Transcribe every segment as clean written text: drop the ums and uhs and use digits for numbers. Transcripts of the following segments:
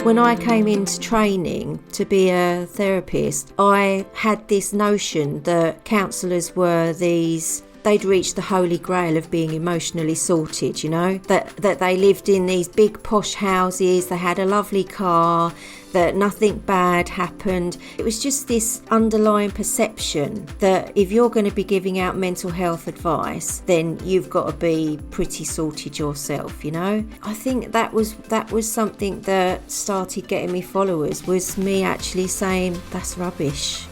When I came into training to be a therapist, I had this notion that counsellors were they'd reached the holy grail of being emotionally sorted, you know, that they lived in these big posh houses, they had a lovely car, that nothing bad happened. It was just this underlying perception that if you're going to be giving out mental health advice, then you've got to be pretty sorted yourself, you know. I think that was something that started getting me followers, was me actually saying that's rubbish.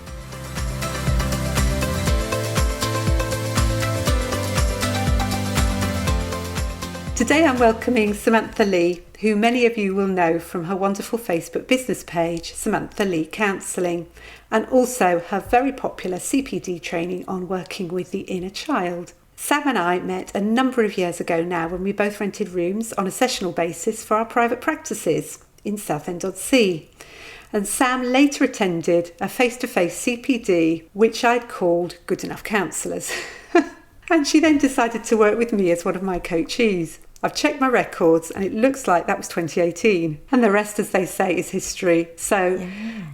Today I'm welcoming Samantha Lee, who many of you will know from her wonderful Facebook business page, Samantha Lee Counselling, and also her very popular CPD training on working with the inner child. Sam and I met a number of years ago now when we both rented rooms on a sessional basis for our private practices in Southend-on-Sea. And Sam later attended a face-to-face CPD, which I'd called Good Enough Counsellors. And she then decided to work with me as one of my coachees. I've checked my records and it looks like that was 2018. And the rest, as they say, is history. So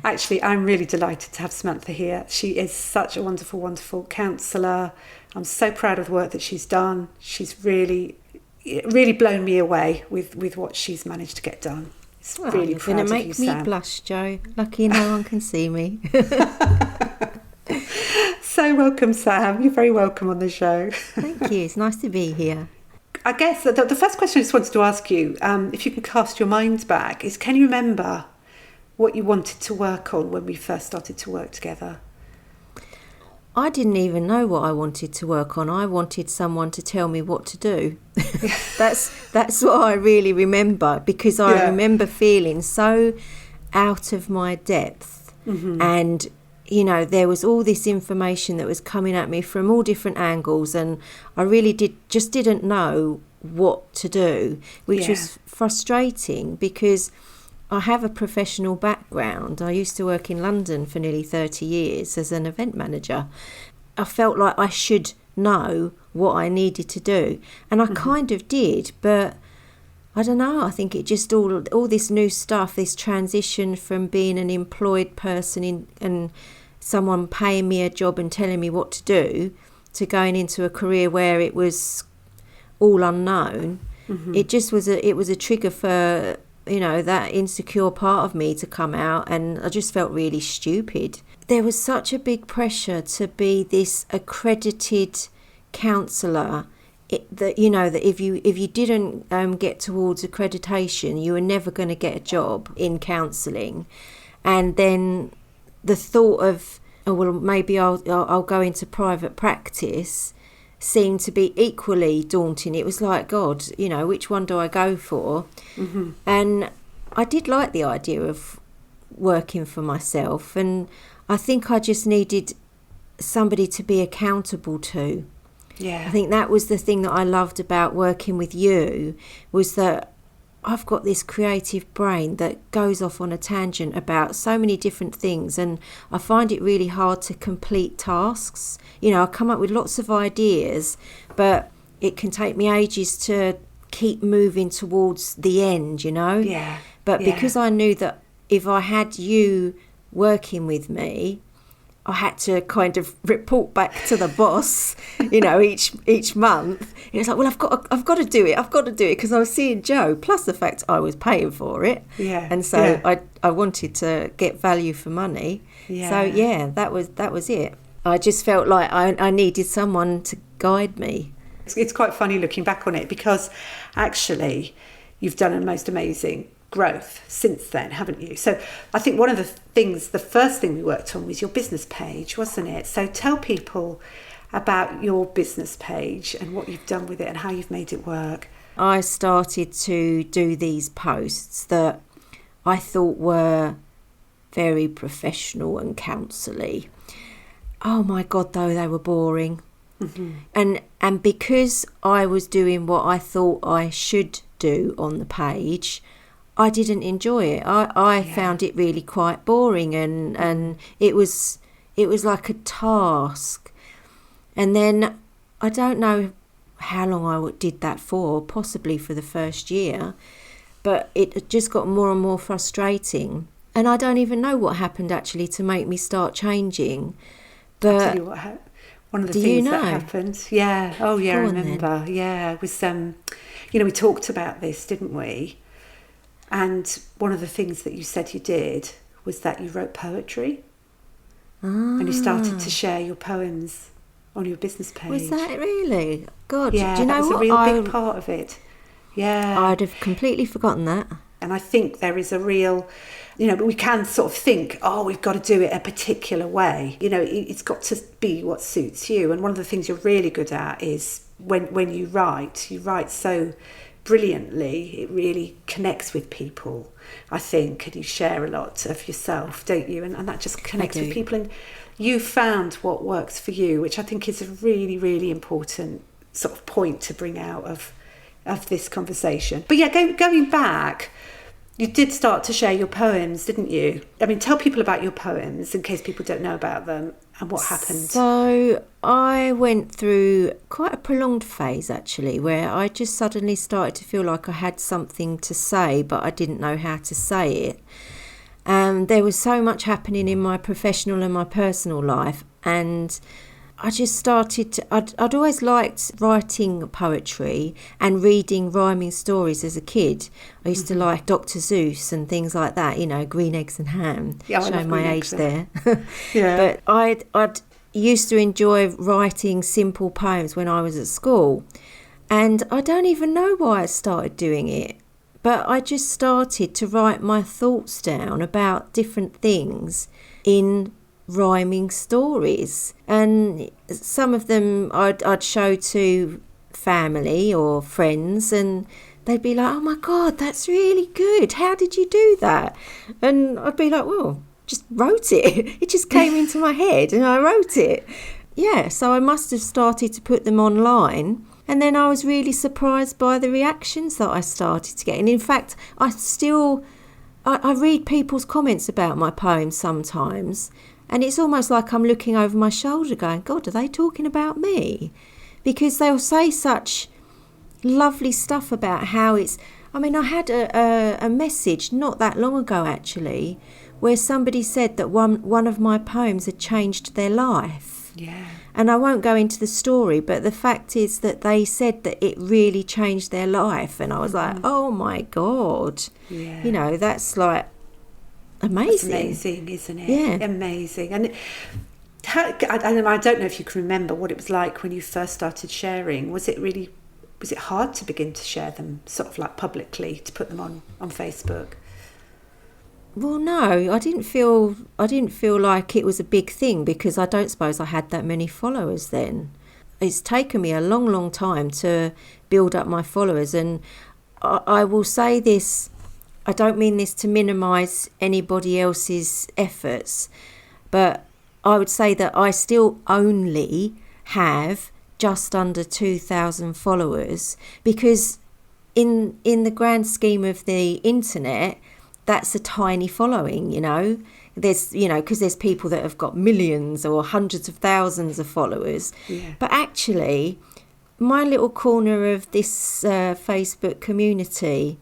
Actually, I'm really delighted to have Samantha here. She is such a wonderful, wonderful counsellor. I'm so proud of the work that she's done. She's really blown me away with what she's managed to get done. It's really proud of you, Sam. You're going to make me blush, Jo. Lucky no one can see me. So welcome, Sam. You're very welcome on the show. Thank you. It's nice to be here. I guess the first question I just wanted to ask you, if you can cast your mind back, is can you remember what you wanted to work on when we first started to work together? I didn't even know what I wanted to work on. I wanted someone to tell me what to do. That's what I really remember, because I remember feeling so out of my depth. Mm-hmm. And you know, there was all this information that was coming at me from all different angles, and I really didn't know what to do, which was frustrating because I have a professional background. I used to work in London for nearly 30 years as an event manager. I felt like I should know what I needed to do, and I kind of did, but I don't know, I think it just all this new stuff, this transition from being an employed person and someone paying me a job and telling me what to do, to going into a career where it was all unknown. Mm-hmm. It was a trigger for, you know, that insecure part of me to come out, and I just felt really stupid. There was such a big pressure to be this accredited counsellor, that if you didn't get towards accreditation, you were never going to get a job in counselling. And then the thought of, oh well, maybe I'll go into private practice seemed to be equally daunting. It was like, God, you know, which one do I go for? Mm-hmm. And I did like the idea of working for myself, and I think I just needed somebody to be accountable to. Yeah. I think that was the thing that I loved about working with you, was that I've got this creative brain that goes off on a tangent about so many different things, and I find it really hard to complete tasks. You know, I come up with lots of ideas, but it can take me ages to keep moving towards the end, you know? Yeah. But because I knew that if I had you working with me, I had to kind of report back to the boss, you know, each month. It was like, well, I've got to do it because I was seeing Jo, plus the fact I was paying for it. Yeah. And so I wanted to get value for money. Yeah. So that was it. I just felt like I needed someone to guide me. It's quite funny looking back on it, because actually you've done a most amazing growth since then, haven't you? So I think one of the first thing we worked on was your business page, wasn't it? So tell people about your business page and what you've done with it and how you've made it work. I started to do these posts that I thought were very professional and counsel-y. Oh my God, though, they were boring. Mm-hmm. And because I was doing what I thought I should do on the page, I didn't enjoy it. I found it really quite boring, and it was like a task. And then I don't know how long I did that for, possibly for the first year. but it just got more and more frustrating. And I don't even know what happened actually to make me start changing. But I'll tell you what one of the things that happened. Yeah. Oh, yeah, I remember. Then. Yeah. It was, we talked about this, didn't we? And one of the things that you said you did was that you wrote poetry. And you started to share your poems on your business page. Was that really? God, yeah, do you know that was what? a real big part of it. Yeah. I'd have completely forgotten that. And I think there is a real, but we can sort of think, we've got to do it a particular way. It's got to be what suits you. And one of the things you're really good at is when you write so brilliantly, it really connects with people, I think, and you share a lot of yourself, don't you? And that just connects with people, and you found what works for you, which I think is a really, really important sort of point to bring out of this conversation. But yeah, going back, you did start to share your poems, didn't you? I mean, tell people about your poems in case people don't know about them and what happened. So I went through quite a prolonged phase, actually, where I just suddenly started to feel like I had something to say, but I didn't know how to say it. And there was so much happening in my professional and my personal life, and I just started to, I'd always liked writing poetry and reading rhyming stories as a kid. I used to like Dr. Seuss and things like that, Green Eggs and Ham, showing my age there. Yeah. But I'd used to enjoy writing simple poems when I was at school. And I don't even know why I started doing it, but I just started to write my thoughts down about different things in rhyming stories, and some of them I'd show to family or friends, and they'd be like, "Oh my God, that's really good. How did you do that?" And I'd be like, "Well, just wrote it. It just came into my head and I wrote it." Yeah, so I must have started to put them online, and then I was really surprised by the reactions that I started to get. And in fact, I read people's comments about my poems sometimes, and it's almost like I'm looking over my shoulder going, God, are they talking about me? Because they'll say such lovely stuff about how it's... I mean, I had a message not that long ago, actually, where somebody said that one of my poems had changed their life. Yeah. And I won't go into the story, but the fact is that they said that it really changed their life. And I was like, oh, my God. Yeah. That's like... amazing. It's amazing, isn't it? Yeah. Amazing. And I don't know if you can remember what it was like when you first started sharing. Was it hard to begin to share them sort of like publicly, to put them on Facebook? Well, no, I didn't feel like it was a big thing, because I don't suppose I had that many followers then. It's taken me a long, long time to build up my followers, and I will say this, I don't mean this to minimise anybody else's efforts, but I would say that I still only have just under 2,000 followers, because in the grand scheme of the internet, that's a tiny following, There's, because there's people that have got millions or hundreds of thousands of followers. Yeah. But actually, my little corner of this Facebook community,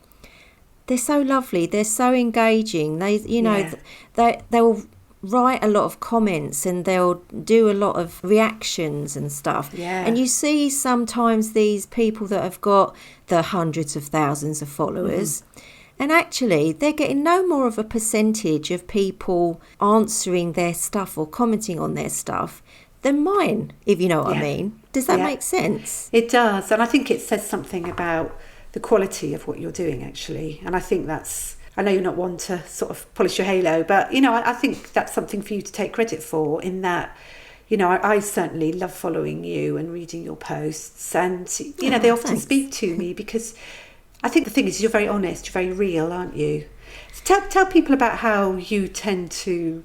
they're so lovely. They're so engaging. They'll write a lot of comments and they'll do a lot of reactions and stuff. Yeah. And you see sometimes these people that have got the hundreds of thousands of followers, and actually they're getting no more of a percentage of people answering their stuff or commenting on their stuff than mine, if you know what I mean. Does that make sense? It does. And I think it says something about the quality of what you're doing, actually. And I think I know you're not one to sort of polish your halo, but, I think that's something for you to take credit for, in that, I certainly love following you and reading your posts, and, they often speak to me, because I think the thing is, you're very honest, you're very real, aren't you? So tell people about how you tend to...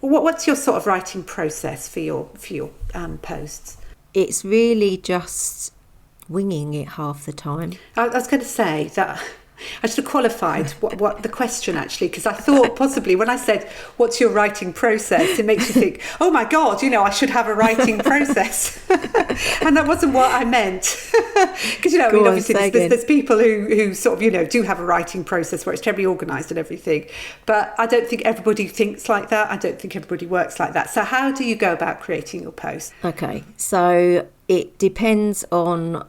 What's your sort of writing process for your posts? It's really just winging it half the time. I was going to say that I should have qualified what the question actually, because I thought possibly when I said, what's your writing process? It makes you think, oh my God, I should have a writing process. And that wasn't what I meant. Because, obviously there's people who sort of, do have a writing process where it's terribly organised and everything. But I don't think everybody thinks like that. I don't think everybody works like that. So how do you go about creating your post? Okay, so it depends on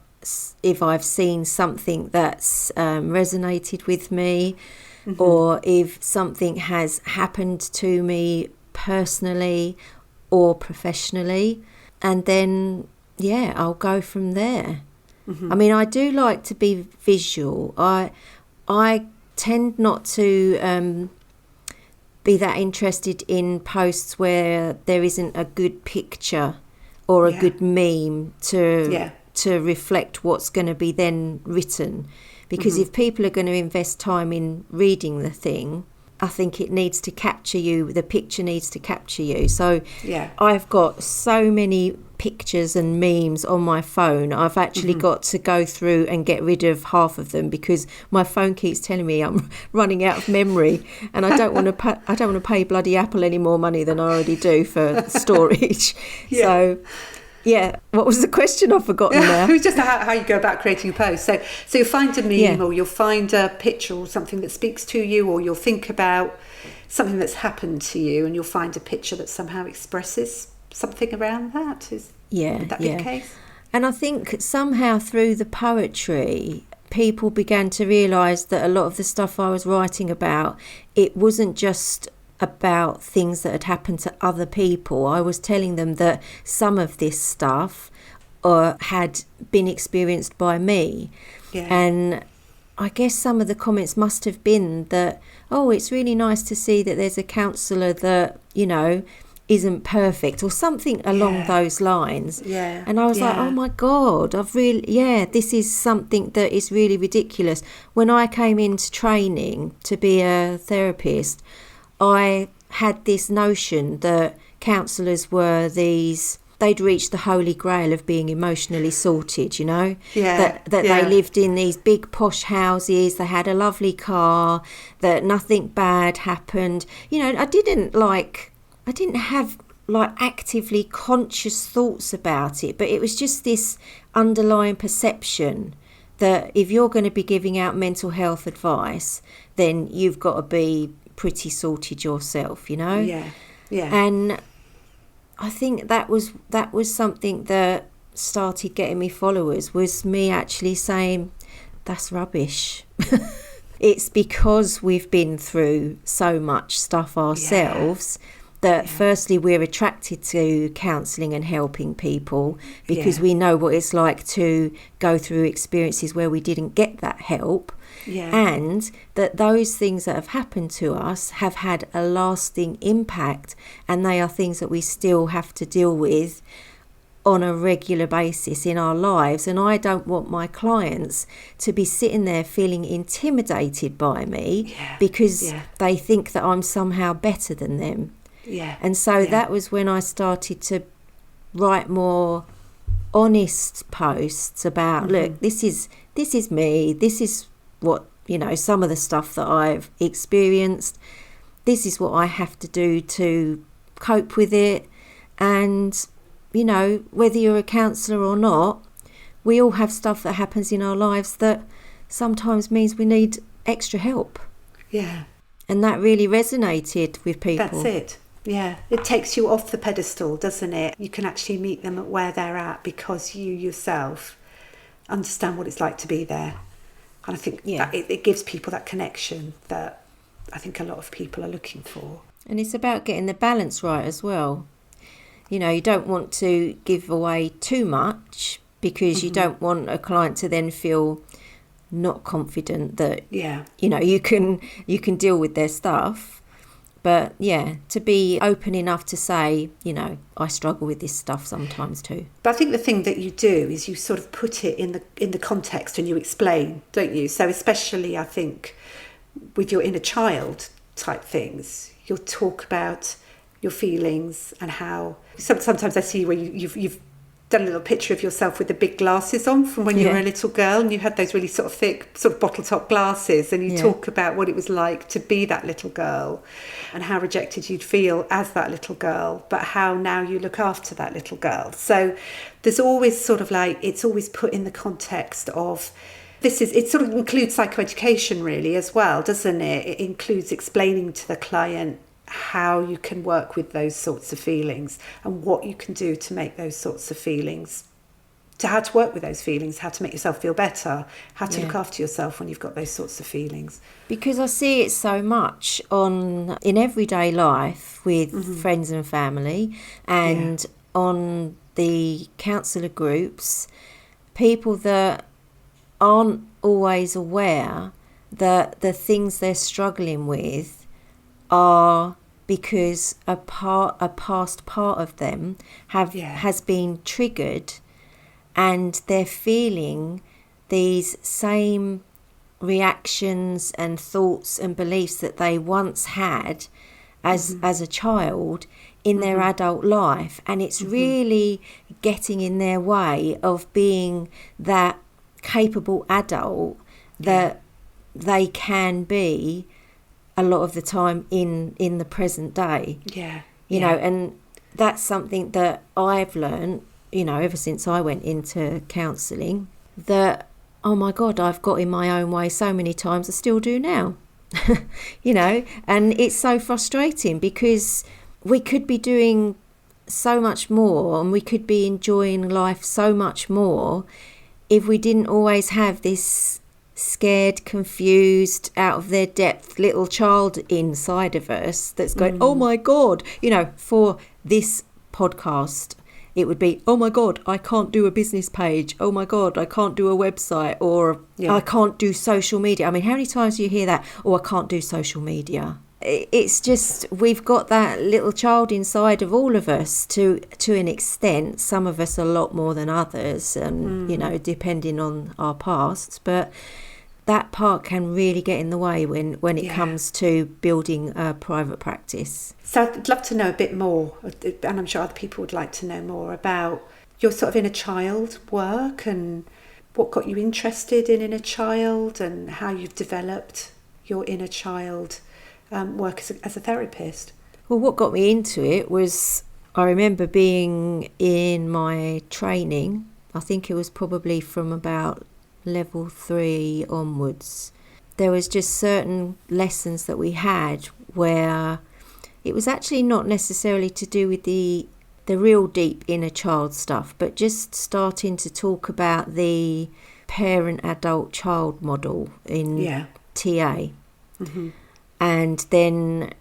if I've seen something that's resonated with me, or if something has happened to me personally or professionally, and then I'll go from there. I mean, I do like to be visual. I tend not to be that interested in posts where there isn't a good picture or a good meme to reflect what's going to be then written. Because if people are going to invest time in reading the thing, I think it needs to capture you. The picture needs to capture you. So I've got so many pictures and memes on my phone. I've actually got to go through and get rid of half of them because my phone keeps telling me I'm running out of memory, and I don't want to pay bloody Apple any more money than I already do for storage. So what was the question? I've forgotten now. It was just how you go about creating a post. So you'll find a meme or you'll find a picture or something that speaks to you, or you'll think about something that's happened to you and you'll find a picture that somehow expresses something around that. Would that be the case? And I think somehow through the poetry, people began to realise that a lot of the stuff I was writing about, it wasn't just about things that had happened to other people. I was telling them that some of this stuff had been experienced by me. And I guess some of the comments must have been that, it's really nice to see that there's a counsellor that, isn't perfect, or something along those lines. And I was like, oh my God, this is something that is really ridiculous. When I came into training to be a therapist, I had this notion that counsellors were they'd reached the holy grail of being emotionally sorted, that they lived in these big posh houses, they had a lovely car, that nothing bad happened. I didn't have actively conscious thoughts about it, but it was just this underlying perception that if you're going to be giving out mental health advice, then you've got to be pretty sorted yourself, And I think that was something that started getting me followers, was me actually saying that's rubbish. It's because we've been through so much stuff ourselves that firstly we're attracted to counselling and helping people because we know what it's like to go through experiences where we didn't get that help. And that those things that have happened to us have had a lasting impact, and they are things that we still have to deal with on a regular basis in our lives. And I don't want my clients to be sitting there feeling intimidated by me because they think that I'm somehow better than them. And so that was when I started to write more honest posts about, look, this is me, this is what, some of the stuff that I've experienced, this is what I have to do to cope with it. And, whether you're a counsellor or not, we all have stuff that happens in our lives that sometimes means we need extra help. And that really resonated with people. That's it. It takes you off the pedestal, doesn't it? You can actually meet them at where they're at because you yourself understand what it's like to be there. And I think that it gives people that connection that I think a lot of people are looking for. And it's about getting the balance right as well. You don't want to give away too much because you don't want a client to then feel not confident that, you can deal with their stuff. But to be open enough to say, I struggle with this stuff sometimes too. But I think the thing that you do is you sort of put it in the context and you explain, don't you? So especially I think with your inner child type things, you'll talk about your feelings and how sometimes I see where you've done a little picture of yourself with the big glasses on from when you were a little girl, and you had those really sort of thick sort of bottle top glasses, and you talk about what it was like to be that little girl and how rejected you'd feel as that little girl, but how now you look after that little girl. So there's always sort of like, it's always put in the context of it sort of includes psychoeducation really as well, doesn't it? It includes explaining to the client how you can work with those sorts of feelings and what you can do to make those sorts of feelings, to how to work with those feelings, how to make yourself feel better, how to look after yourself when you've got those sorts of feelings. Because I see it so much in everyday life with friends and family, and on the counsellor groups, people that aren't always aware that the things they're struggling with are because a past part of them has been triggered, and they're feeling these same reactions and thoughts and beliefs that they once had as a child in their adult life, and it's really getting in their way of being that capable adult that they can be a lot of the time in the present day. You know, and that's something that I've learned, you know, ever since I went into counselling, that, oh my God, I've got in my own way so many times, I still do now. You know, and it's so frustrating because we could be doing so much more and we could be enjoying life so much more if we didn't always have this scared, confused, out of their depth little child inside of us that's going, oh my God, you know, for this podcast, it would be, oh my God, I can't do a business page. Oh my God, I can't do a website, or I can't do social media. I mean, how many times do you hear that? Oh, I can't do social media. It's just, we've got that little child inside of all of us to an extent, some of us a lot more than others, and, you know, depending on our pasts, but that part can really get in the way when it comes to building a private practice. So I'd love to know a bit more, and I'm sure other people would like to know more about your sort of inner child work and what got you interested in inner child and how you've developed your inner child work as a therapist. Well, what got me into it was, I remember being in my training, I think it was probably from about level 3 onwards. There was just certain lessons that we had where it was actually not necessarily to do with the real deep inner child stuff, but just starting to talk about the parent adult child model in TA. And then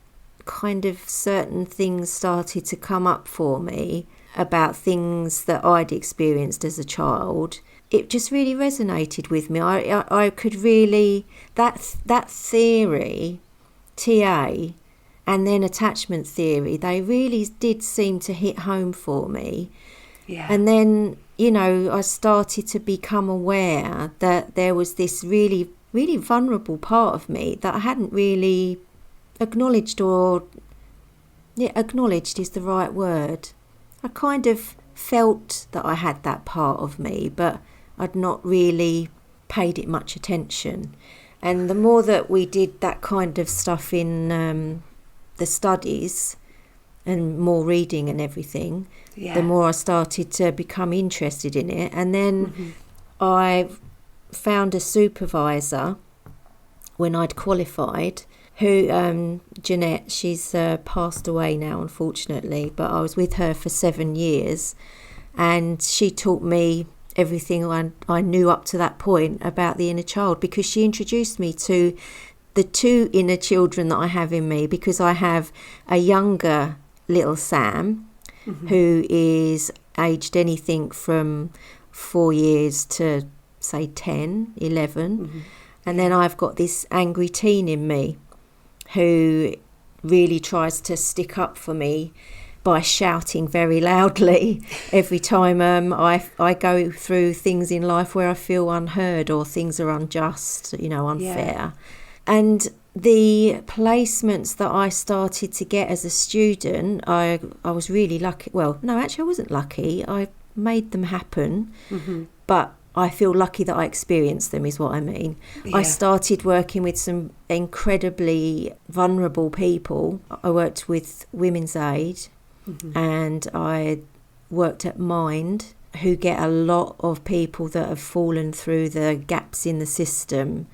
kind of certain things started to come up for me about things that I'd experienced as a child. It just really resonated with me. I could really, that theory, TA, and then attachment theory, they really did seem to hit home for me. And then, you know, I started to become aware that there was this really, really vulnerable part of me that I hadn't really acknowledged, or acknowledged is the right word. I kind of felt that I had that part of me, but I'd not really paid it much attention. And the more that we did that kind of stuff in the studies and more reading and everything, the more I started to become interested in it. And then I found a supervisor when I'd qualified, who, Jeanette, she's passed away now, unfortunately, but I was with her for 7 years, and she taught me everything I knew up to that point about the inner child, because she introduced me to the 2 inner children that I have in me, because I have a younger little Sam who is aged anything from 4 years to, say, 10, 11. And then I've got this angry teen in me who really tries to stick up for me by shouting very loudly every time I go through things in life where I feel unheard or things are unjust, you know, unfair. And the placements that I started to get as a student, I was really lucky. Well, no, actually I wasn't lucky. I made them happen, but I feel lucky that I experienced them, is what I mean. I started working with some incredibly vulnerable people. I worked with Women's Aid, and I worked at Mind, who get a lot of people that have fallen through the gaps in the system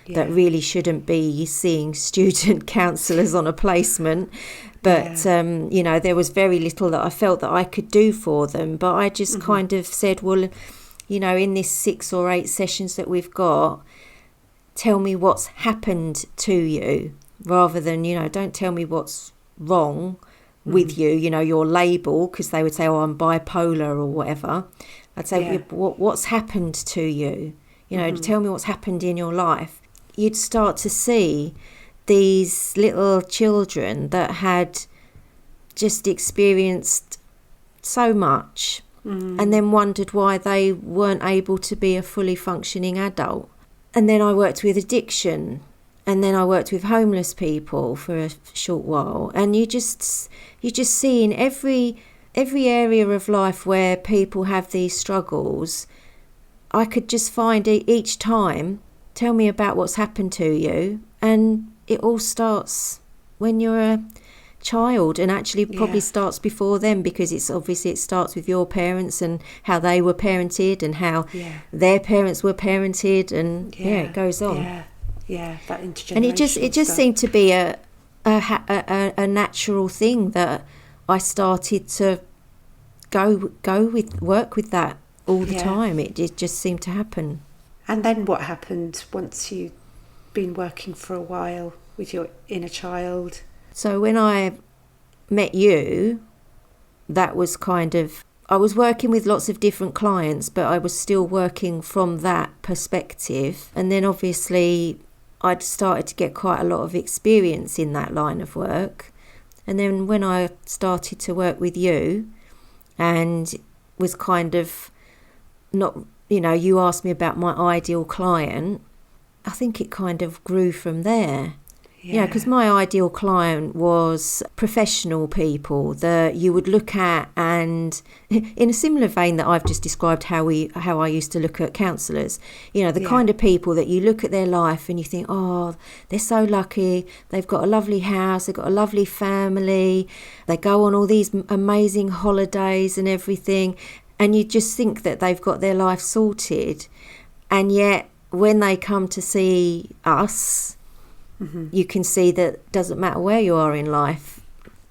that really shouldn't be seeing student counsellors on a placement. But, you know, there was very little that I felt that I could do for them. But I just kind of said, well, you know, in this 6 or 8 sessions that we've got, tell me what's happened to you, rather than, you know, don't tell me what's wrong with you, you know, your label, because they would say, oh, I'm bipolar or whatever. I'd say, what's happened to you? You know, tell me what's happened in your life. You'd start to see these little children that had just experienced so much and then wondered why they weren't able to be a fully functioning adult. And then I worked with addiction, and then I worked with homeless people for a short while. And you just see in every area of life where people have these struggles, I could just find each time, tell me about what's happened to you. And it all starts when you're a child, and actually probably starts before then, because it starts with your parents and how they were parented and how their parents were parented, and it goes on. That intergenerational. And it just seemed to be a natural thing that I started to work with that all the time. It just seemed to happen. And then what happened once you'd been working for a while with your inner child? So when I met you, that was kind of, I was working with lots of different clients, but I was still working from that perspective. And then obviously I'd started to get quite a lot of experience in that line of work. And then when I started to work with you, and was kind of not, you know, you asked me about my ideal client, I think it kind of grew from there. Yeah, because my ideal client was professional people that you would look at, and in a similar vein that I've just described how I used to look at counsellors, you know, the kind of people that you look at their life and you think, oh, they're so lucky, they've got a lovely house, they've got a lovely family, they go on all these amazing holidays and everything, and you just think that they've got their life sorted. And yet when they come to see us, you can see that it doesn't matter where you are in life,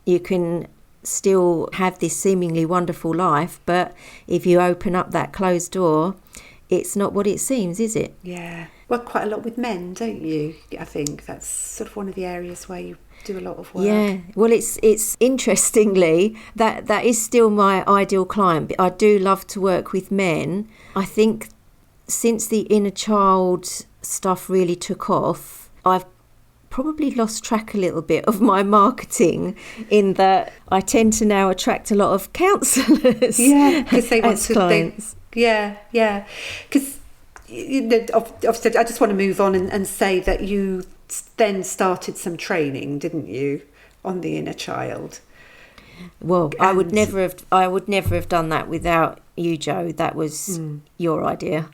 you can still have this seemingly wonderful life, but if you open up that closed door, it's not what it seems, is it? Yeah. Work quite a lot with men, don't you? I think that's sort of one of the areas where you do a lot of work. Yeah. Well, it's interestingly, that is still my ideal client. I do love to work with men. I think since the inner child stuff really took off, I've probably lost track a little bit of my marketing, in that I tend to now attract a lot of counsellors. Yeah, because they want as clients. Yeah. Because obviously, I just want to move on and say that you then started some training, didn't you, on the inner child? Well, I would never have done that without you, Jo. That was your idea.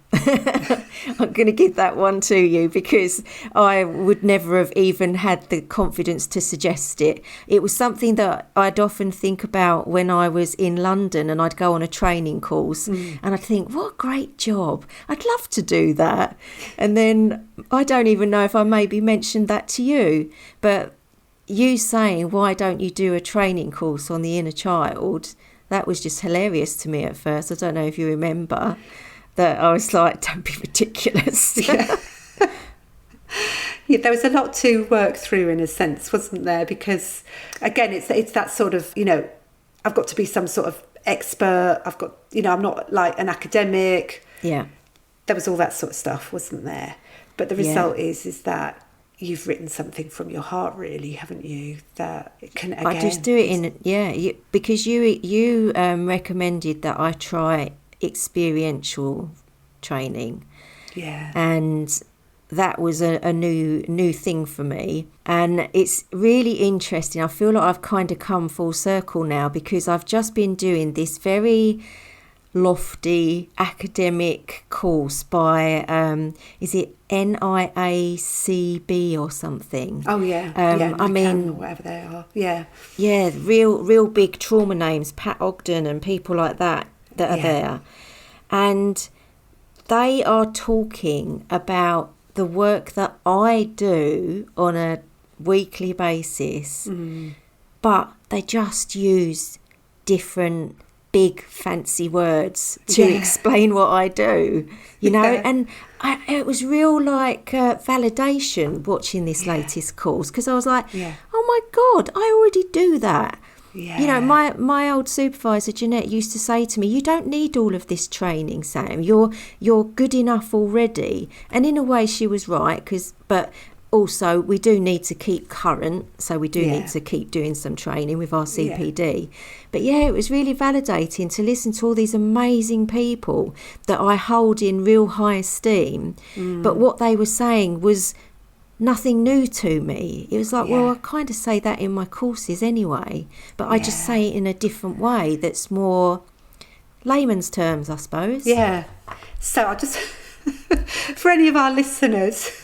I'm going to give that one to you, because I would never have even had the confidence to suggest it. It was something that I'd often think about when I was in London, and I'd go on a training course and I'd think, what a great job, I'd love to do that. And then I don't even know if I maybe mentioned that to you, but you saying, why don't you do a training course on the inner child, that was just hilarious to me at first. I don't know if you remember that. I was like, don't be ridiculous. Yeah, there was a lot to work through, in a sense, wasn't there? Because again, it's that sort of, you know, I've got to be some sort of expert, I've got, you know, I'm not like an academic. Yeah, there was all that sort of stuff, wasn't there? But the result is that you've written something from your heart, really, haven't you? That it can, again, I just do it because you recommended that I try experiential training. Yeah. And that was a new thing for me. And it's really interesting. I feel like I've kind of come full circle now, because I've just been doing this very lofty academic course by, is it NIACB or something? Oh, yeah. I mean, or whatever they are. Yeah. Yeah, real big trauma names, Pat Ogden and people like that are there. And they are talking about the work that I do on a weekly basis, but they just use different big fancy words to explain what I do, and it was real validation watching this latest course, because I was like, oh my God, I already do that. My old supervisor Jeanette used to say to me, you don't need all of this training, Sam, you're good enough already. And in a way she was right, but also we do need to keep current, so we do need to keep doing some training with our CPD. But it was really validating to listen to all these amazing people that I hold in real high esteem, but what they were saying was nothing new to me. It was like, well, I kind of say that in my courses anyway, but I just say it in a different way that's more layman's terms, I suppose. Yeah. So I'll just, for any of our listeners,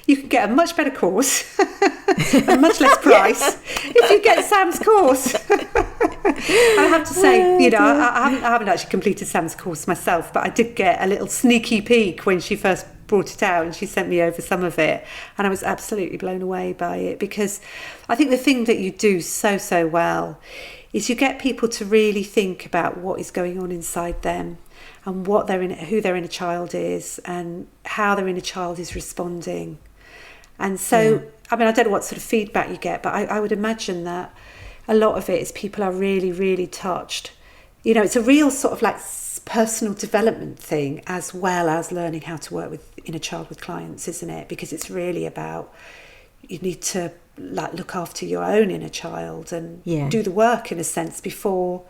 you can get a much better course at much less price if you get Sam's course. I have to say, I haven't actually completed Sam's course myself, but I did get a little sneaky peek when she first brought it out and she sent me over some of it, and I was absolutely blown away by it, because I think the thing that you do so well is you get people to really think about what is going on inside them and who their inner child is and how their inner child is responding. And so, I mean, I don't know what sort of feedback you get, but I would imagine that a lot of it is people are really, really touched. It's a real sort of personal development thing, as well as learning how to work with inner child with clients, isn't it? Because it's really about, you need to look after your own inner child and do the work in a sense before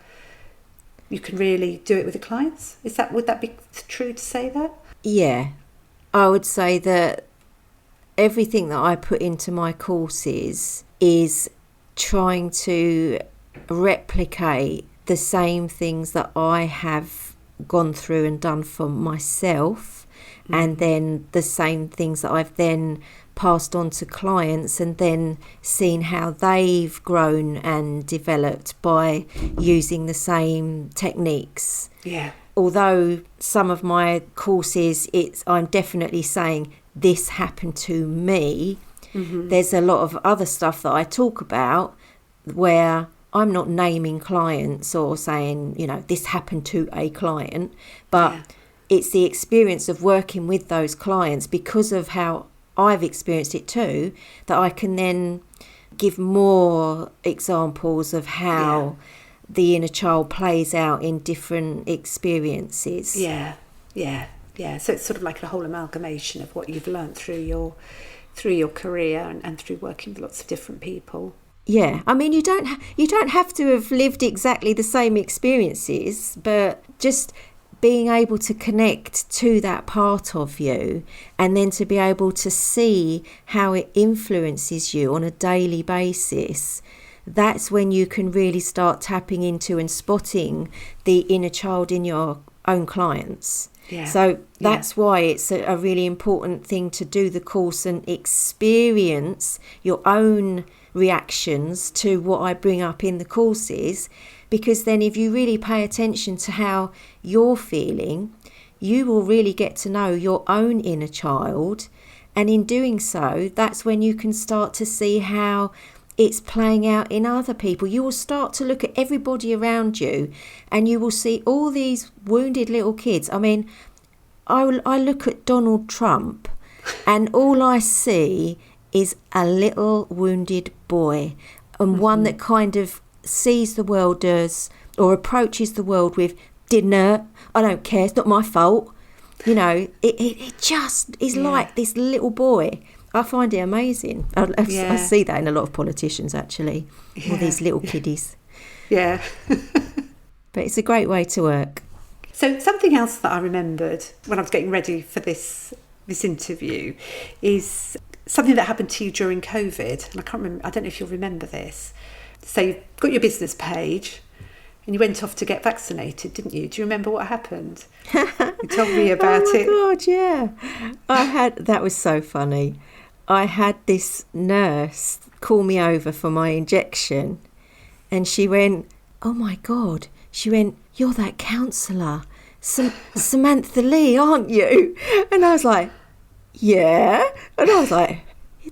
you can really do it with the clients. Would that be true to say that? Yeah, I would say that everything that I put into my courses is trying to replicate the same things that I have gone through and done for myself, and then the same things that I've then passed on to clients, and then seen how they've grown and developed by using the same techniques. Yeah. Although some of my courses, I'm definitely saying this happened to me. There's a lot of other stuff that I talk about where I'm not naming clients or saying, this happened to a client, but it's the experience of working with those clients, because of how I've experienced it too, that I can then give more examples of how the inner child plays out in different experiences. Yeah. So it's sort of like a whole amalgamation of what you've learned through your career and through working with lots of different people. Yeah, I mean, you don't have to have lived exactly the same experiences, but just being able to connect to that part of you, and then to be able to see how it influences you on a daily basis, that's when you can really start tapping into and spotting the inner child in your own clients. Yeah. So that's why it's a really important thing to do the course and experience your own reactions to what I bring up in the courses, because then if you really pay attention to how you're feeling, you will really get to know your own inner child, and in doing so, that's when you can start to see how it's playing out in other people. You will start to look at everybody around you, and you will see all these wounded little kids. I mean, I look at Donald Trump, and all I see is a little wounded boy, and one that kind of sees the world or approaches the world with, dinner, I don't care, it's not my fault. It just is like this little boy. I find it amazing. I see that in a lot of politicians, actually. All these little kiddies. Yeah. But it's a great way to work. So something else that I remembered when I was getting ready for this interview is something that happened to you during COVID. And I don't know if you'll remember this. So you've got your business page, and you went off to get vaccinated, didn't you? Do you remember what happened? You told me about it. Oh my God, yeah. That was so funny. I had this nurse call me over for my injection, and she went, "Oh my God," she went, "You're that counsellor, Samantha Lee, aren't you?" And I was like, "Yeah." And I was like,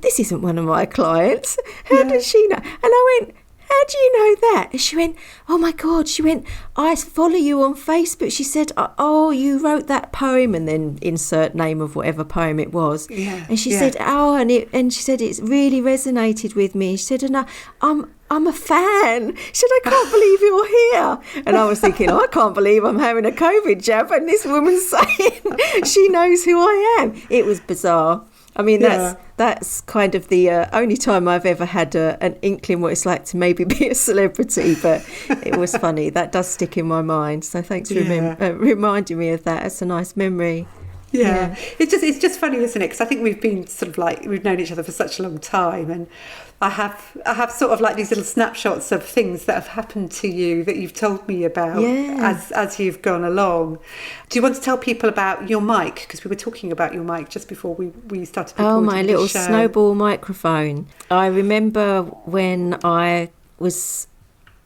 "This isn't one of my clients. How does she know?" And I went, "How do you know that?" And she went, "Oh my God," she went, "I follow you on Facebook." She said, "Oh, you wrote that poem," and then insert name of whatever poem it was. Yeah, and she said, "Oh," and she said, "It's really resonated with me." She said, "And I'm a fan." She said, "I can't believe you're here." And I was thinking, I can't believe I'm having a COVID jab, and this woman's saying she knows who I am. It was bizarre. I mean, that's kind of the only time I've ever had an inkling what it's like to maybe be a celebrity, but it was funny. That does stick in my mind. So thanks for reminding me of that. It's a nice memory. Yeah. It's just funny, isn't it? Because I think we've been sort of like, we've known each other for such a long time, and I have sort of like these little snapshots of things that have happened to you that you've told me about as you've gone along. Do you want to tell people about your mic? Because we were talking about your mic just before we started recording. Oh, my little snowball microphone. I remember when I was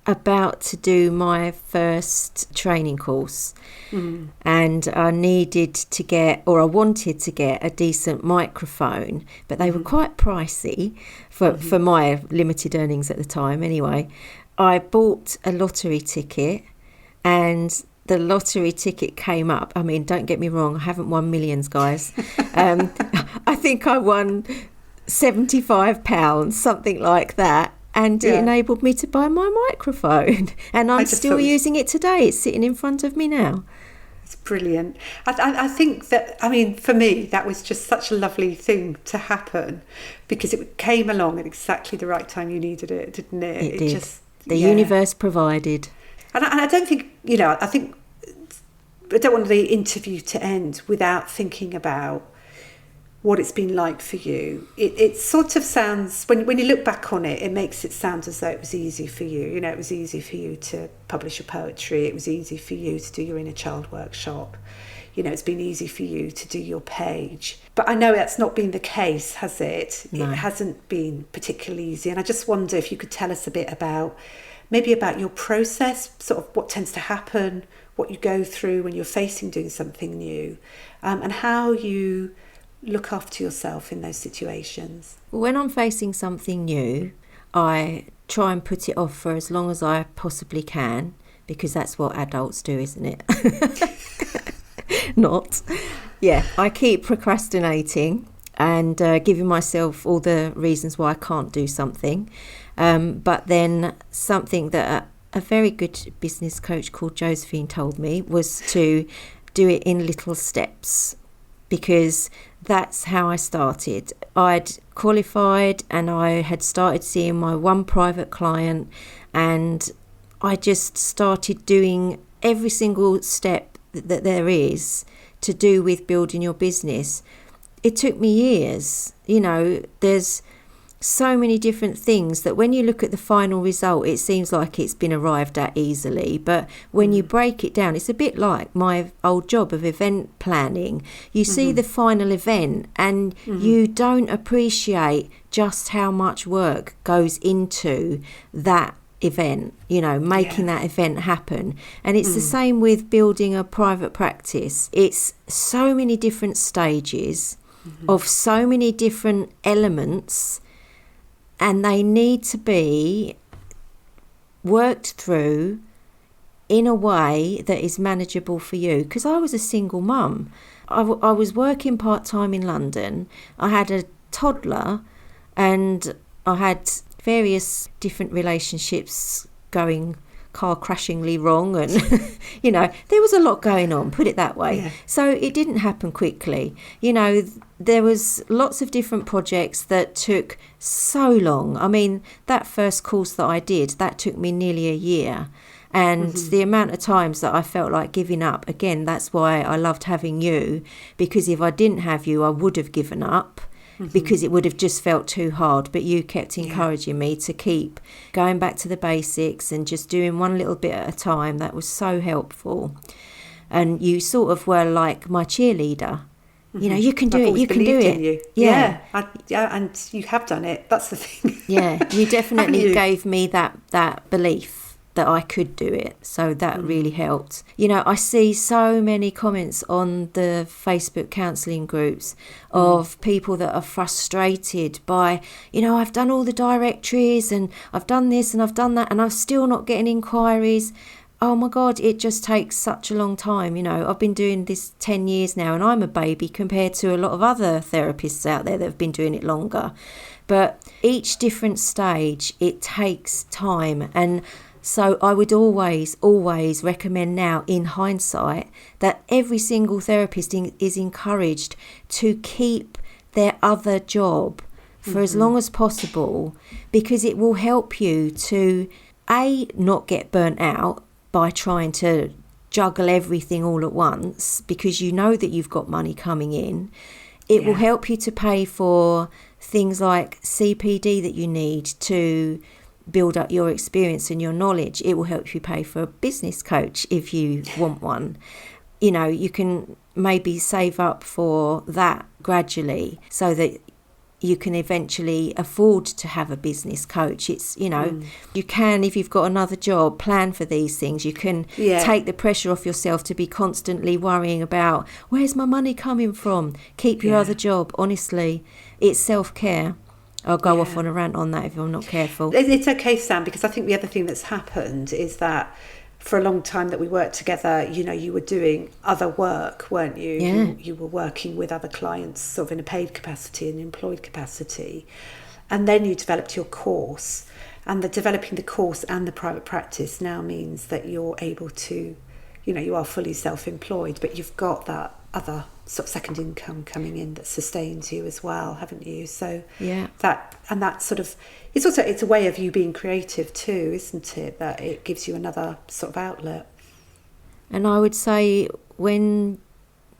about to do my first training course, and I wanted to get a decent microphone, but they were quite pricey for my limited earnings at the time anyway. I bought a lottery ticket, and the lottery ticket came up. I mean, don't get me wrong, I haven't won millions, guys. I think I won £75, something like that. And it enabled me to buy my microphone. And I'm still using it today. It's sitting in front of me now. It's brilliant. I think that, I mean, for me, that was just such a lovely thing to happen, because it came along at exactly the right time you needed it, didn't it? It did. The universe provided. And I don't think, I don't want the interview to end without thinking about what it's been like for you. It sort of sounds, when you look back on it, it makes it sound as though it was easy for you. It was easy for you to publish your poetry. It was easy for you to do your inner child workshop. It's been easy for you to do your page. But I know that's not been the case, has it? No. It hasn't been particularly easy. And I just wonder if you could tell us a bit about your process, sort of what tends to happen, what you go through when you're facing doing something new, and how you look after yourself in those situations. When I'm facing something new, I try and put it off for as long as I possibly can, because that's what adults do, isn't it? Not. Yeah, I keep procrastinating and giving myself all the reasons why I can't do something. But then something that a very good business coach called Josephine told me was to do it in little steps, because that's how I started. I'd qualified and I had started seeing my one private client, and I just started doing every single step that there is to do with building your business. It took me years. There's so many different things that when you look at the final result, it seems like it's been arrived at easily. But when you break it down, it's a bit like my old job of event planning. You see the final event and you don't appreciate just how much work goes into that event, making that event happen. And it's the same with building a private practice. It's so many different stages of so many different elements, and they need to be worked through in a way that is manageable for you. Because I was a single mum. I was working part-time in London. I had a toddler, and I had various different relationships going car crashingly wrong, and there was a lot going on, put it that way. So it didn't happen quickly. There was lots of different projects that took so long. I mean, that first course that I did, that took me nearly a year. And the amount of times that I felt like giving up, again, that's why I loved having you, because if I didn't have you, I would have given up. because it would have just felt too hard. But you kept encouraging me to keep going back to the basics and just doing one little bit at a time. That was so helpful. And you sort of were like my cheerleader. You know, you can do it, you can do it. You. Yeah, and you have done it. That's the thing. Yeah, you definitely gave me that belief that I could do it. So that really helped. You know, I see so many comments on the Facebook counselling groups of people that are frustrated by, you know, I've done all the directories and I've done this and I've done that and I'm still not getting inquiries. Oh my God, it just takes such a long time. You know, I've been doing this 10 years now and I'm a baby compared to a lot of other therapists out there that have been doing it longer. But each different stage, it takes time. And so I would always recommend now in hindsight that every single therapist is encouraged to keep their other job for as long as possible, because it will help you to, A, not get burnt out by trying to juggle everything all at once, because you know that you've got money coming in. It will help you to pay for things like CPD that you need to build up your experience and your knowledge. It will help you pay for a business coach if you want one. You know, you can maybe save up for that gradually so that you can eventually afford to have a business coach. It's, you know, you can, if you've got another job, plan for these things. You can take the pressure off yourself to be constantly worrying about, where's my money coming from? Keep your other job. Honestly, it's self-care. I'll go off on a rant on that if I'm not careful. It's okay, Sam, because I think the other thing that's happened is that for a long time that we worked together, you know, you were doing other work, weren't you? Yeah. You were working with other clients sort of in a paid capacity and employed capacity. And then you developed your course. And developing the course and the private practice now means that you're able to, you know, you are fully self-employed, but you've got that other sort of second income coming in that sustains you as well, haven't you? So that sort of, it's a way of you being creative too, isn't it? That it gives you another sort of outlet. And I would say, when,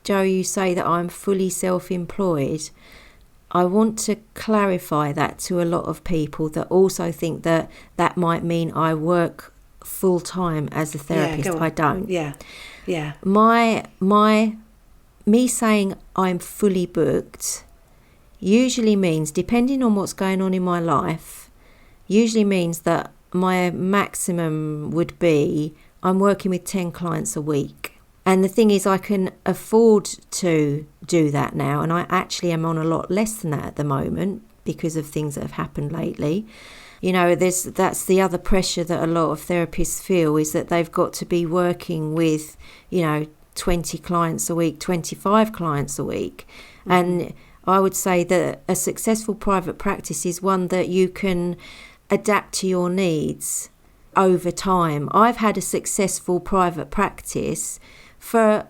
Jo, you say that I'm fully self-employed, I want to clarify that to a lot of people that also think that that might mean I work full-time as a therapist. I don't. Yeah. Me saying I'm fully booked usually means, depending on what's going on in my life, usually means that my maximum would be I'm working with 10 clients a week. And the thing is, I can afford to do that now, and I actually am on a lot less than that at the moment because of things that have happened lately. You know, that's the other pressure that a lot of therapists feel, is that they've got to be working with, you know, 20 clients a week, 25 clients a week. And I would say that a successful private practice is one that you can adapt to your needs over time. I've had a successful private practice for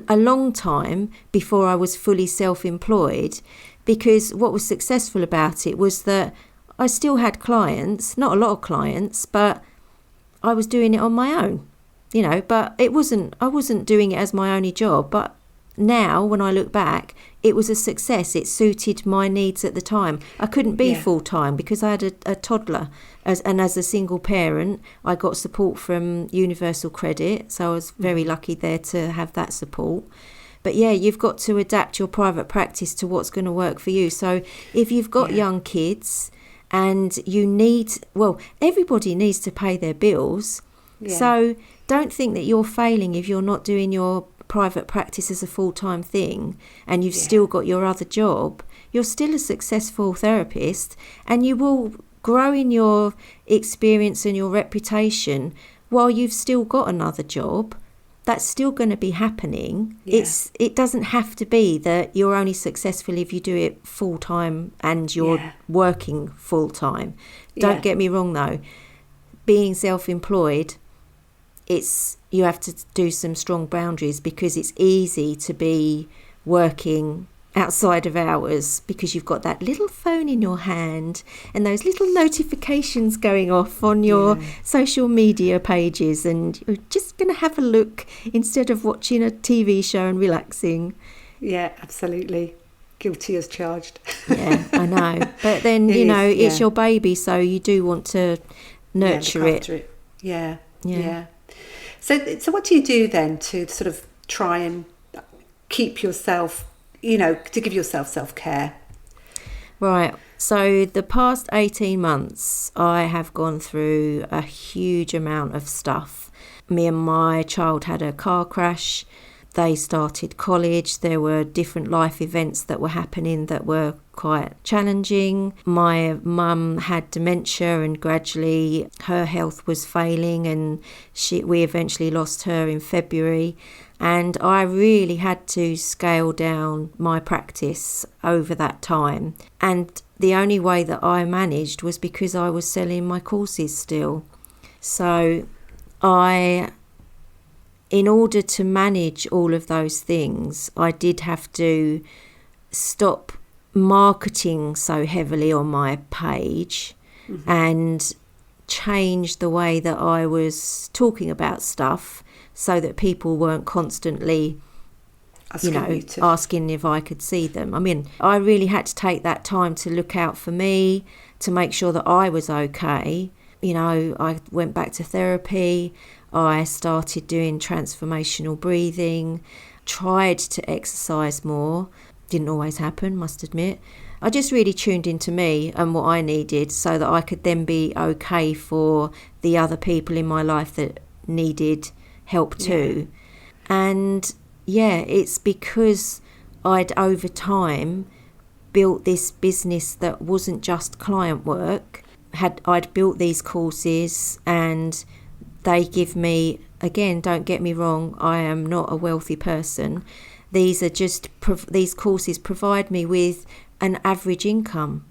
a long time before I was fully self-employed, because what was successful about it was that I still had clients, not a lot of clients, but I was doing it on my own. You know, but I wasn't doing it as my only job. But now, when I look back, it was a success. It suited my needs at the time. I couldn't be full-time because I had a toddler. As a single parent, I got support from Universal Credit. So I was very lucky there to have that support. But yeah, you've got to adapt your private practice to what's going to work for you. So if you've got young kids and everybody needs to pay their bills. Yeah. So don't think that you're failing if you're not doing your private practice as a full-time thing and you've still got your other job. You're still a successful therapist, and you will grow in your experience and your reputation while you've still got another job. That's still going to be happening. It doesn't have to be that you're only successful if you do it full-time and you're working full-time. Don't get me wrong though. Being self-employed, you have to do some strong boundaries, because it's easy to be working outside of hours because you've got that little phone in your hand and those little notifications going off on your social media pages, and you're just going to have a look instead of watching a TV show and relaxing. Yeah, absolutely. guilty as charged. Yeah, I know. But then, it's your baby, so you do want to nurture look after it. Yeah. So what do you do then to sort of try and keep yourself, to give yourself self-care? Right. So the past 18 months, I have gone through a huge amount of stuff. Me and my child had a car crash. They started college. There were different life events that were happening that were quite challenging. My mum had dementia and gradually her health was failing, and we eventually lost her in February. And I really had to scale down my practice over that time. And the only way that I managed was because I was selling my courses still. So in order to manage all of those things, I did have to stop marketing so heavily on my page and change the way that I was talking about stuff so that people weren't constantly asking if I could see them. I mean, I really had to take that time to look out for me, to make sure that I was okay. I went back to therapy. I started doing transformational breathing, tried to exercise more. Didn't always happen, must admit. I just really tuned into me and what I needed so that I could then be okay for the other people in my life that needed help too. And it's because I'd over time built this business that wasn't just client work. I'd built these courses, and they give me, again, don't get me wrong, I am not a wealthy person. These are just, these courses provide me with an average income,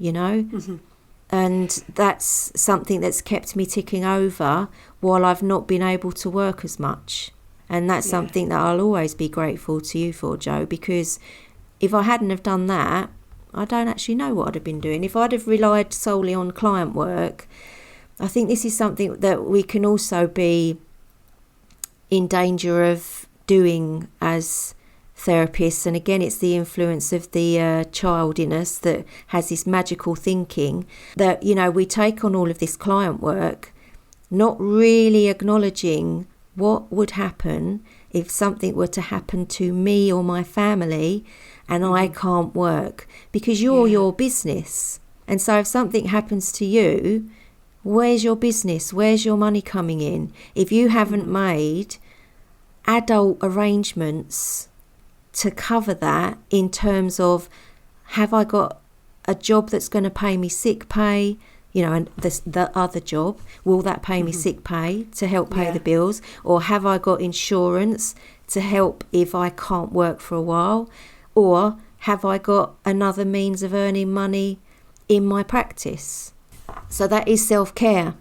and that's something that's kept me ticking over while I've not been able to work as much. And that's something that I'll always be grateful to you for, Jo, because if I hadn't have done that, I don't actually know what I'd have been doing. If I'd have relied solely on client work, I think this is something that we can also be in danger of doing as therapists. And again, it's the influence of the child in us that has this magical thinking that, we take on all of this client work, not really acknowledging what would happen if something were to happen to me or my family and I can't work, because you're your business. And so if something happens to you, where's your business? Where's your money coming in? If you haven't made adult arrangements to cover that in terms of, have I got a job that's going to pay me sick pay? And the other job, will that pay me sick pay to help pay the bills? Or have I got insurance to help if I can't work for a while? Or have I got another means of earning money in my practice? So that is self-care.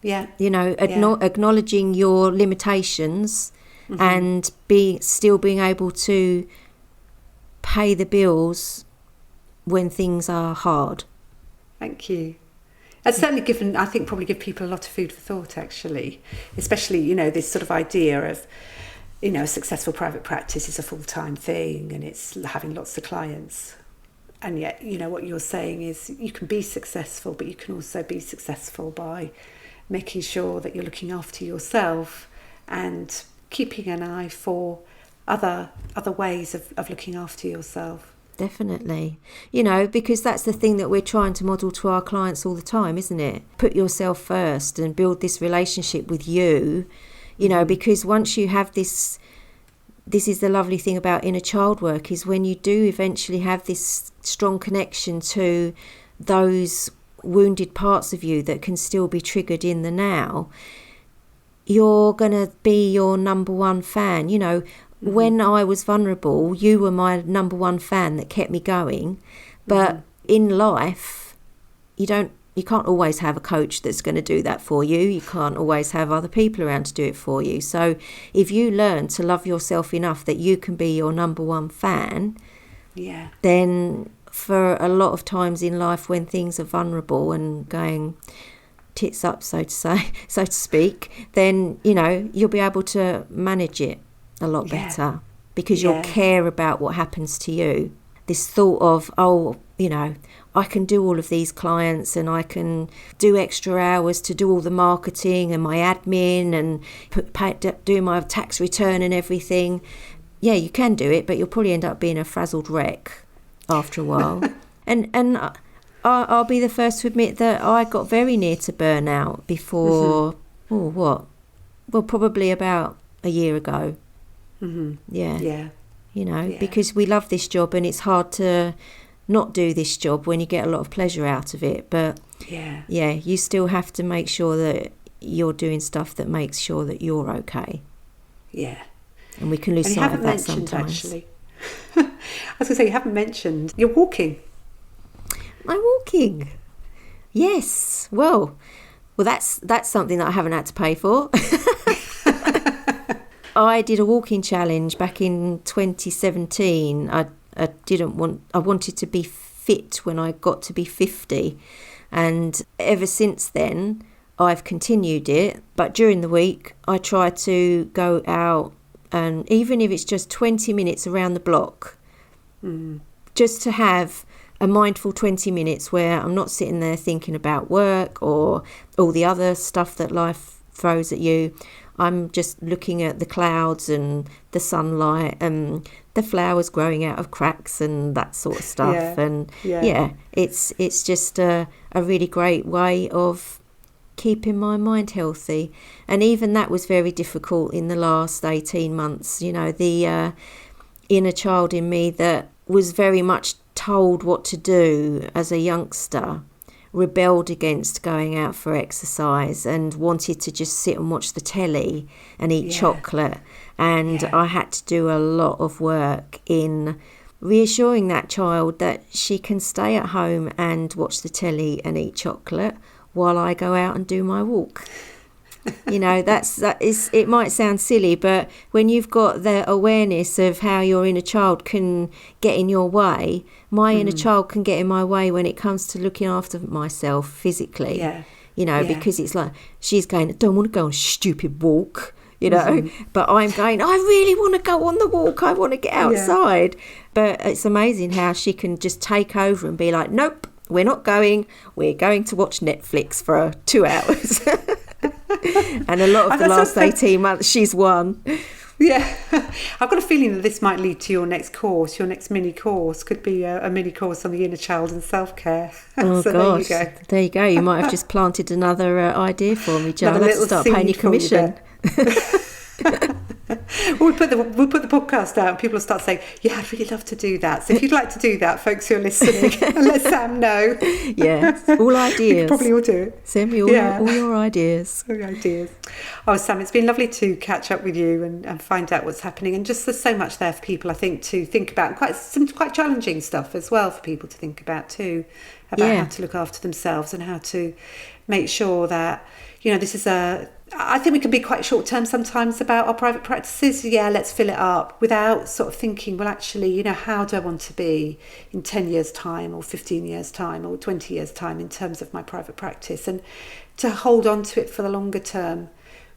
Acknowledging your limitations and still being able to pay the bills when things are hard. Thank you. It's certainly probably give people a lot of food for thought, actually, especially, this sort of idea of, a successful private practice is a full-time thing and it's having lots of clients. And yet, what you're saying is you can be successful, but you can also be successful by making sure that you're looking after yourself and keeping an eye for other ways of looking after yourself. Definitely. Because that's the thing that we're trying to model to our clients all the time, isn't it? Put yourself first and build this relationship with you, because once you have this is the lovely thing about inner child work, is when you do eventually have this strong connection to those wounded parts of you that can still be triggered in the now, you're going to be your number one fan. When I was vulnerable, you were my number one fan that kept me going. But in life, you can't always have a coach that's going to do that for you. You can't always have other people around to do it for you. So if you learn to love yourself enough that you can be your number one fan, then for a lot of times in life when things are vulnerable and going tits up, so to speak, then, you'll be able to manage it a lot better because you'll care about what happens to you. this thought of, I can do all of these clients and I can do extra hours to do all the marketing and my admin and do my tax return and everything. Yeah, you can do it, but you'll probably end up being a frazzled wreck after a while. and I'll be the first to admit that I got very near to burnout before, probably about a year ago. Yeah. Because we love this job and it's hard to not do this job when you get a lot of pleasure out of it. But you still have to make sure that you're doing stuff that makes sure that you're okay. Yeah. And we can lose sight of that sometimes. Actually. I was going to say, you haven't mentioned you're walking. I'm walking. Yes. Well, that's something that I haven't had to pay for. I did a walking challenge back in 2017. I wanted to be fit when I got to be 50. And ever since then, I've continued it. But during the week, I try to go out, and even if it's just 20 minutes around the block, just to have a mindful 20 minutes where I'm not sitting there thinking about work or all the other stuff that life throws at you. I'm just looking at the clouds and the sunlight and the flowers growing out of cracks and that sort of stuff. It's just a really great way of keeping my mind healthy. And even that was very difficult in the last 18 months. The inner child in me that was very much told what to do as a youngster rebelled against going out for exercise and wanted to just sit and watch the telly and eat chocolate. And I had to do a lot of work in reassuring that child that she can stay at home and watch the telly and eat chocolate while I go out and do my walk. It might sound silly, but when you've got the awareness of how your inner child can get in your way, my inner child can get in my way when it comes to looking after myself physically. Because it's like she's going, I don't want to go on a stupid walk, but I'm going, I really want to go on the walk. I want to get outside. But it's amazing how she can just take over and be like, nope, we're not going. We're going to watch Netflix for 2 hours. And a lot of the last 18 months, she's won. Yeah. I've got a feeling that this might lead to your next course. Your next mini course could be a mini course on the inner child and self-care. Oh, so gosh. There you go. You might have just planted another idea for me, Jo. I'll have to start paying you commission. We'll put the podcast out and people will start saying, yeah, I'd really love to do that. So if you'd like to do that, folks who are listening, let Sam know. Yeah, all ideas. We could probably all do it. Send me all your ideas. All your ideas. Oh, Sam, it's been lovely to catch up with you and find out what's happening. And just there's so much there for people, I think, to think about. Some quite challenging stuff as well for people to think about too, about how to look after themselves and how to make sure that, this is I think we can be quite short-term sometimes about our private practices. Yeah, let's fill it up without sort of thinking, well, actually, how do I want to be in 10 years' time or 15 years' time or 20 years' time in terms of my private practice? And to hold on to it for the longer term,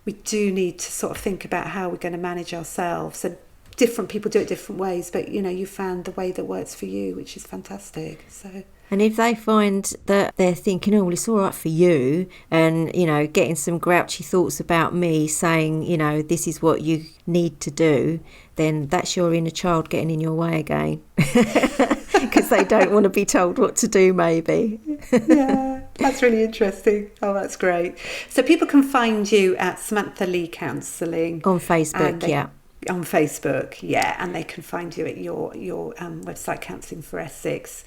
we do need to sort of think about how we're going to manage ourselves. And different people do it different ways, but, you found the way that works for you, which is fantastic. So... And if they find that they're thinking, oh, well, it's all right for you, and, getting some grouchy thoughts about me saying, this is what you need to do, then that's your inner child getting in your way again. Because they don't want to be told what to do, maybe. Yeah, that's really interesting. Oh, that's great. So people can find you at Samantha Lee Counselling. On Facebook, On Facebook, and they can find you at your website, Counselling for Essex.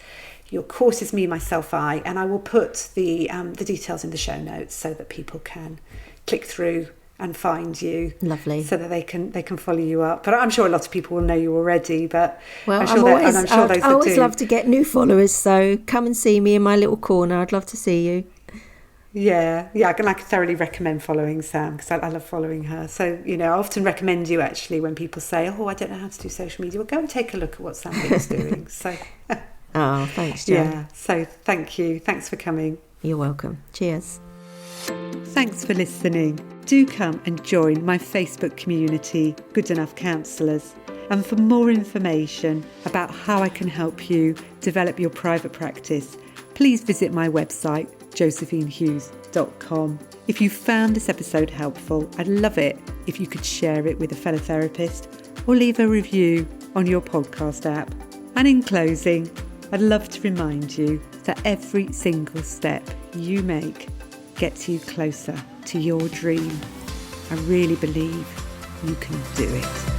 Your course is Me, Myself, I, and I will put the details in the show notes so that people can click through and find you. Lovely. So that they can follow you up. But I'm sure a lot of people will know you already. But well, I always love to get new followers. So come and see me in my little corner. I'd love to see you. Yeah, I can thoroughly recommend following Sam because I love following her. So, I often recommend you actually when people say, oh, I don't know how to do social media. Well, go and take a look at what Sam Lee's doing. So... Oh, thanks, Jo. Yeah, so thank you. Thanks for coming. You're welcome. Cheers. Thanks for listening. Do come and join my Facebook community, Good Enough Counsellors. And for more information about how I can help you develop your private practice, please visit my website, josephinehughes.com. If you found this episode helpful, I'd love it if you could share it with a fellow therapist or leave a review on your podcast app. And in closing, I'd love to remind you that every single step you make gets you closer to your dream. I really believe you can do it.